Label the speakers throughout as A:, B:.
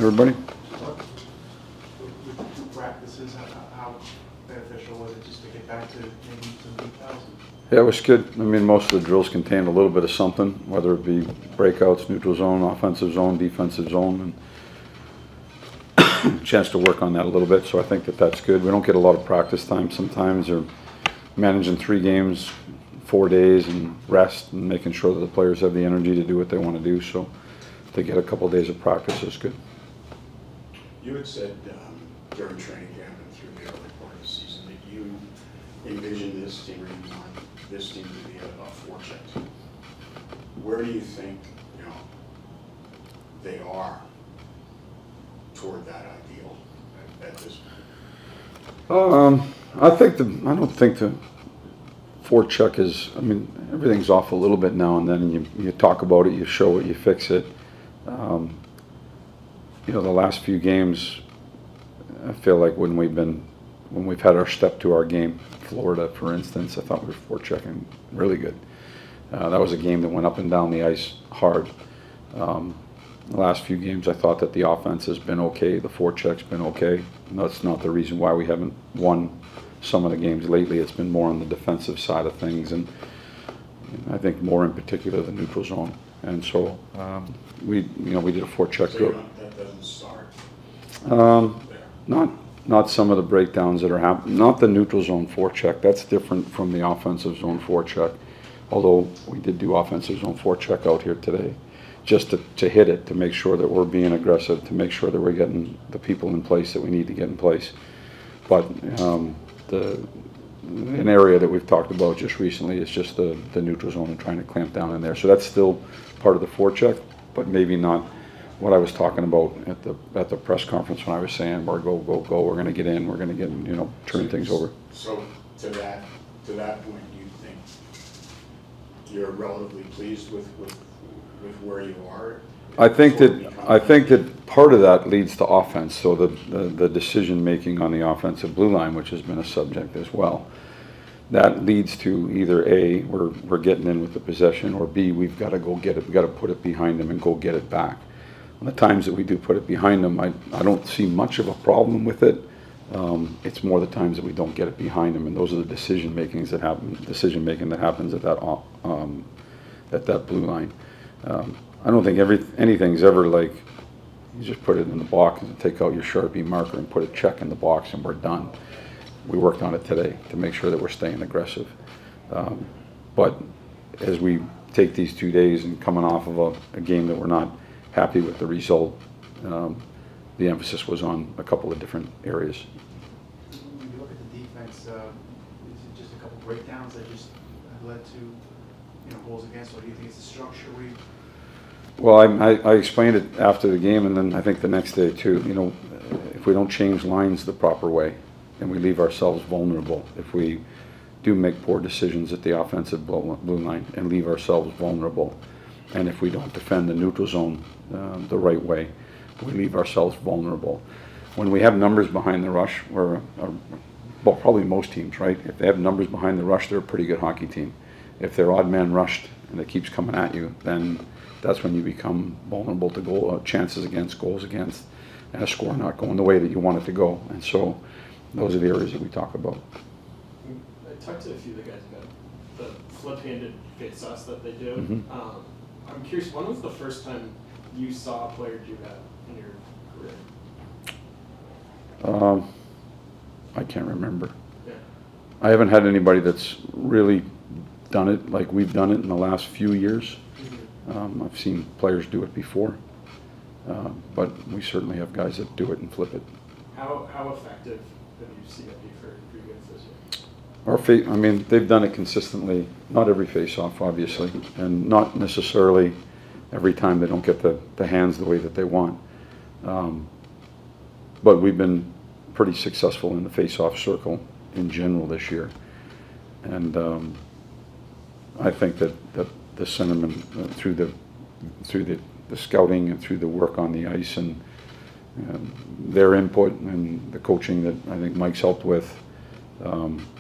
A: everybody.
B: With the two practices, how beneficial was it just to get back to maybe some details?
A: Yeah, it was good. I mean, most of the drills contained a little bit of something, whether it be breakouts, neutral zone, offensive zone, defensive zone, and a chance to work on that a little bit. So I think that that's good. We don't get a lot of practice time sometimes, or managing 3 games, 4 days, and rest, and making sure that the players have the energy to do what they want to do. So to get a couple of days of practice is good.
C: You had said during training camp and through the early part of the season that you envisioned this team, or you want this team to be a forecheck team. Where do you think they are toward that ideal at this point?
A: I don't think the forecheck is. I mean, everything's off a little bit now and then, and you talk about it, you show it, you fix it. The last few games, I feel like when we've had our step to our game, Florida, for instance, I thought we were forechecking really good. That was a game that went up and down the ice hard. The last few games, I thought that the offense has been okay, the forecheck's been okay. And that's not the reason why we haven't won some of the games lately. It's been more on the defensive side of things, and I think more in particular the neutral zone. And so we did a forecheck drill.
C: That doesn't start.
A: Not some of the breakdowns that are happening. Not the neutral zone forecheck. That's different from the offensive zone forecheck. Although we did do offensive zone forecheck out here today, just to hit it, to make sure that we're being aggressive, to make sure that we're getting the people in place that we need to get in place. But an area that we've talked about just recently is just the neutral zone and trying to clamp down in there. So that's still part of the forecheck, but maybe not what I was talking about at the press conference when I was saying we're go, we're going to get in, we're going to get, turn things over.
C: So to that point, you think you're relatively pleased with where you are?
A: I think that part of that leads to offense. So the decision making on the offensive blue line, which has been a subject as well, that leads to either A, we're getting in with the possession, or B, we've got to go get it. We've got to put it behind them and go get it back. On the times that we do put it behind them, I don't see much of a problem with it. It's more the times that we don't get it behind them, and those are the decision making that happens at that blue line. I don't think anything's ever like you just put it in the box and take out your Sharpie marker and put a check in the box and we're done. We worked on it today to make sure that we're staying aggressive. But as we take these 2 days and coming off of a game that we're not happy with the result, the emphasis was on a couple of different areas.
B: When you look at the defense, is it just a couple breakdowns that just have led to goals against, or do you think it's the structure?
A: Well, I explained it after the game, and then I think the next day too. If we don't change lines the proper way, then we leave ourselves vulnerable. If we do make poor decisions at the offensive blue line and leave ourselves vulnerable, and if we don't defend the neutral zone the right way, we leave ourselves vulnerable. When we have numbers behind the rush, well, probably most teams, right? If they have numbers behind the rush, they're a pretty good hockey team. If they're odd man rushed and it keeps coming at you, then that's when you become vulnerable to chances against, goals against, and a score not going the way that you want it to go. And so those are the areas that we talk about.
D: I talked to a few of the guys about the flip-handed face-offs that they do.
A: Mm-hmm.
D: I'm curious, when was the first time you saw a player do that in your career?
A: I can't remember.
D: Yeah.
A: I haven't had anybody that's really done it like we've done it in the last few years.
D: Mm-hmm.
A: I've seen players do it before, but we certainly have guys that do it and flip it.
D: How effective have you seen it be for you guys this year?
A: They've done it consistently. Not every face-off, obviously, and not necessarily every time they don't get the hands the way that they want. But we've been pretty successful in the face-off circle in general this year, and I think that the sentiment through the scouting and through the work on the ice and their input and the coaching that I think Mike's helped with,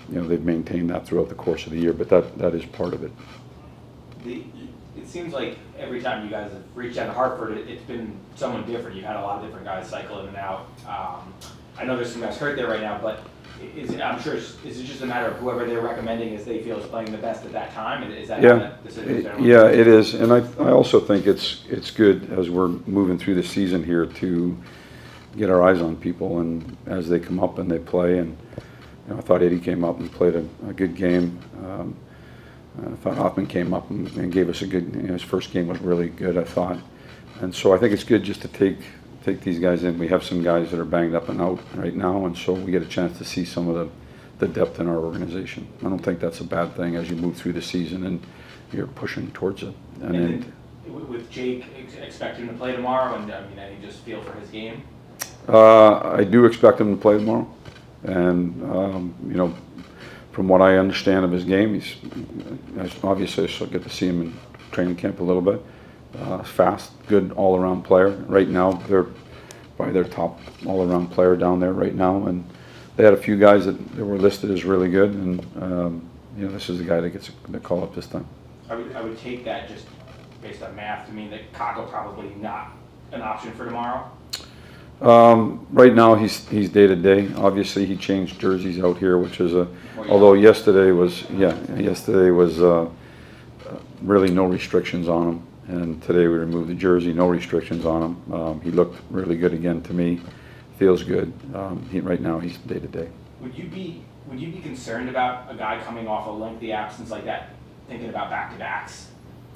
A: they've maintained that throughout the course of the year. But that is part of it.
E: it seems like every time you guys have reached out to Hartford, it's been someone different. You've had a lot of different guys cycle in and out. I know there's some guys hurt there right now, but I'm sure, is it just a matter of whoever they're recommending as they feel is playing the best at that time? Is that how that decision is generally?
A: Yeah, it is, and I also think it's good as we're moving through the season here to get our eyes on people, and as they come up and they play, and I thought Eddie came up and played a good game. I thought Hoffman came up and gave us a good, his first game was really good, I thought. And so I think it's good just to take these guys in. We have some guys that are banged up and out right now, and so we get a chance to see some of the depth in our organization. I don't think that's a bad thing as you move through the season and you're pushing towards it.
E: And then with Jake expecting to play tomorrow, and I mean, any just feel for his game?
A: I do expect him to play tomorrow, and from what I understand of his game, he's obviously I still get to see him in training camp a little bit. Fast, good all-around player. Right now, they're probably their top all-around player down there right now, and they had a few guys that were listed as really good, and this is the guy that gets the call up this time.
E: I would take that just based on math to mean that Kako probably not an option for tomorrow.
A: Right now he's day to day. Obviously he changed jerseys out here, which is although yesterday was really no restrictions on him, and today we removed the jersey, no restrictions on him. He looked really good again to me. Feels good. Right now he's day to day.
E: Would you be concerned about a guy coming off a lengthy absence like that, thinking about back-to-backs?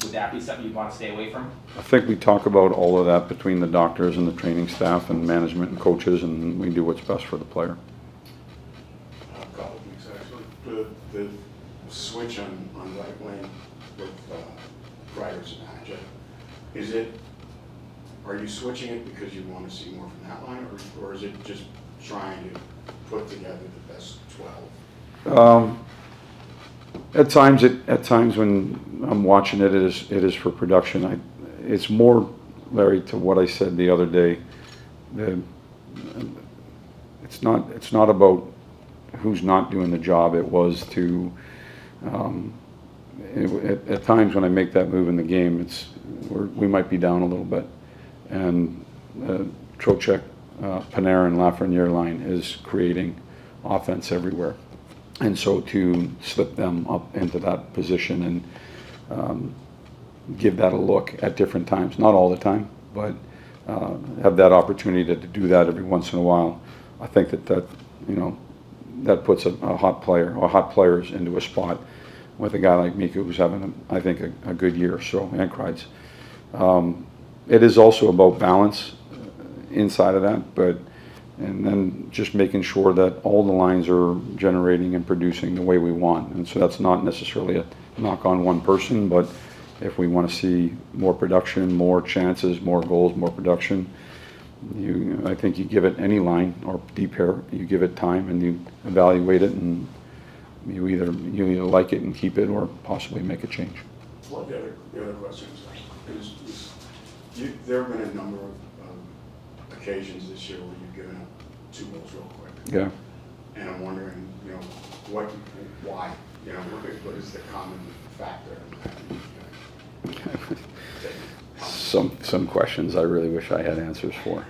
E: Would that be something you'd want to stay away from?
A: I think we talk about all of that between the doctors and the training staff and management and coaches, and we do what's best for the player.
C: A couple of things actually. The switch on right wing with Ryder's manager, are you switching it because you want to see more from that line, or is it just trying to put together the best 12?
A: At times when I'm watching it is for production. It's more, Larry, to what I said the other day. It's not about who's not doing the job. It was to at times when I make that move in the game, we might be down a little bit, and Trocheck, Panarin, Lafreniere line is creating offense everywhere. And so to slip them up into that position and give that a look at different times, not all the time, but have that opportunity to do that every once in a while, I think that puts a hot player or hot players into a spot with a guy like Mika who's having, I think, a good year. So, and Kreitz. It is also about balance inside of that, and then just making sure that all the lines are generating and producing the way we want. And so that's not necessarily a knock on one person, but if we want to see more production, more chances, more goals, more production, I think you give it any line or deep pair, you give it time and you evaluate it, and you either like it and keep it or possibly make a change.
C: Well, the other questions there have been a number of occasions this year where you've given up 2 goals real quick.
A: Yeah.
C: And I'm wondering, why? What is the common factor in that?
A: Some questions I really wish I had answers for.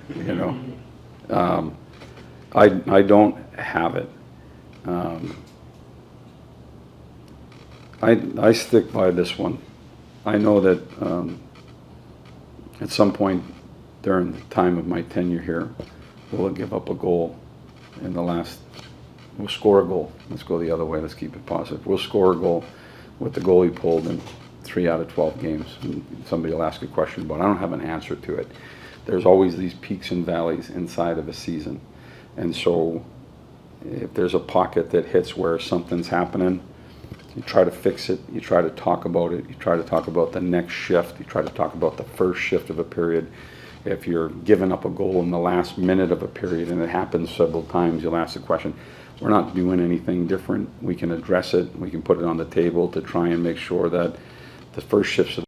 A: I don't have it. I stick by this one. I know that at some point during the time of my tenure here, we'll give up a goal in the last, we'll score a goal. Let's go the other way, let's keep it positive. We'll score a goal with the goal he pulled in 3 out of 12 games. And somebody will ask a question, but I don't have an answer to it. There's always these peaks and valleys inside of a season. And so if there's a pocket that hits where something's happening, you try to fix it, you try to talk about it, you try to talk about the next shift, you try to talk about the first shift of a period. If you're giving up a goal in the last minute of a period, and it happens several times, you'll ask the question, we're not doing anything different. We can address it, we can put it on the table to try and make sure that the first shifts of